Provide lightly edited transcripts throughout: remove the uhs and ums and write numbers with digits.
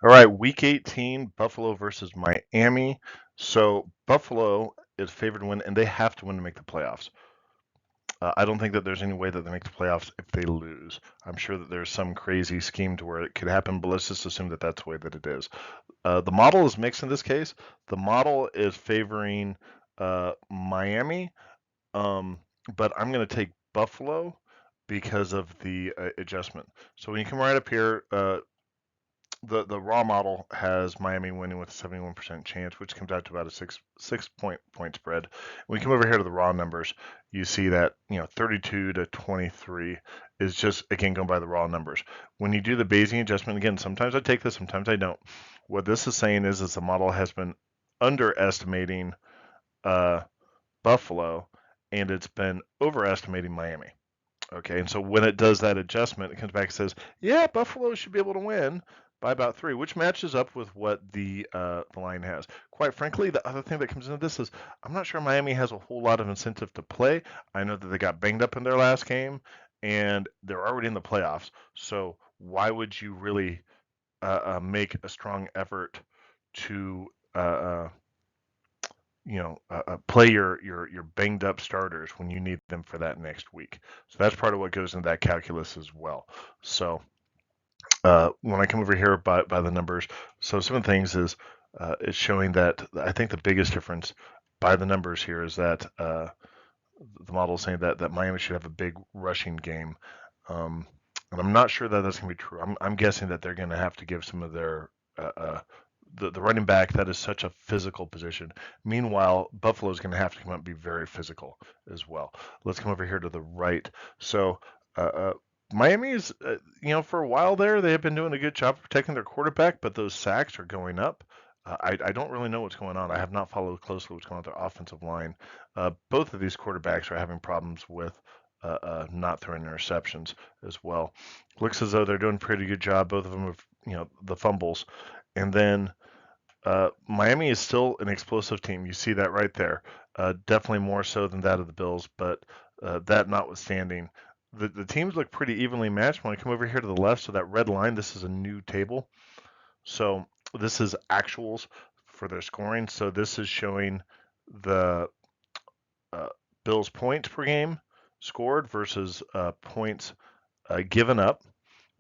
All right, week 18, Buffalo versus Miami. So Buffalo is favored to win, and they have to win to make the playoffs. I don't think that there's any way that they make the playoffs if they lose. I'm sure that there's some crazy scheme to where it could happen, but let's just assume that that's the way that it is. The model is mixed in this case. The model is favoring Miami, um, but I'm going to take Buffalo because of the adjustment. So when you come right up here, the raw model has Miami winning with a 71% chance, which comes out to about a point spread. When you come over here to the raw numbers, you see that 32 to 23 is just again going by the raw numbers. When you do the Bayesian adjustment, again, sometimes I take this, sometimes I don't. What this is saying is the model has been underestimating uh, Buffalo, and it's been overestimating Miami. Okay, and so when it does that adjustment, it comes back and says, yeah, Buffalo should be able to win by about 3, which matches up with what the line has. Quite frankly, the other thing that comes into this is I'm not sure Miami has a whole lot of incentive to play. I know that they got banged up in their last game, and they're already in the playoffs. So why would you really make a strong effort to play your banged up starters when you need them for that next week. So that's part of what goes into that calculus as well. So when I come over here by the numbers, so some of the things is it's showing that I think the biggest difference by the numbers here is that the model is saying that Miami should have a big rushing game. And I'm not sure that that's going to be true. I'm guessing that they're going to have to give some of their the running back, that is such a physical position. Meanwhile, Buffalo is going to have to come out and be very physical as well. Let's come over here to the right. So Miami is, for a while there, they have been doing a good job of protecting their quarterback, but those sacks are going up. I don't really know what's going on. I have not followed closely what's going on with their offensive line. Both of these quarterbacks are having problems with not throwing interceptions as well. Looks as though they're doing a pretty good job. Both of them have, the fumbles. And then Miami is still an explosive team. You see that right there. Definitely more so than that of the Bills, but that notwithstanding, the teams look pretty evenly matched. When I come over here to the left, so that red line, this is a new table. So this is actuals for their scoring. So this is showing the uh, Bills points per game scored versus points given up.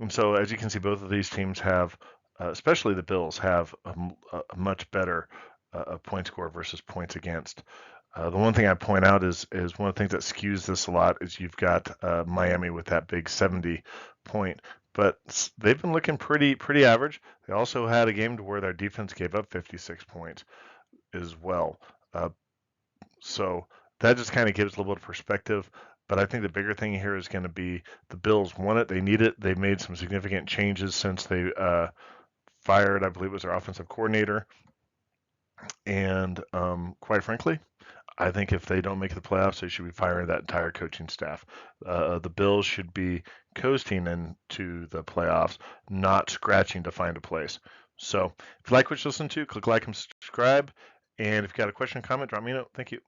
And so, as you can see, both of these teams have, especially the Bills, have a much better point score versus points against. The one thing I point out is one of the things that skews this a lot is you've got Miami with that big 70 point, but they've been looking pretty average. They also had a game to where their defense gave up 56 points as well. So that just kind of gives a little bit of perspective. But I think the bigger thing here is going to be the Bills want it. They need it. They've made some significant changes since they fired, I believe it was their offensive coordinator. And quite frankly, I think if they don't make the playoffs, they should be firing that entire coaching staff. The Bills should be coasting into the playoffs, not scratching to find a place. So if you like what you listen to, click like and subscribe. And if you got a question or comment, drop me a note. Thank you.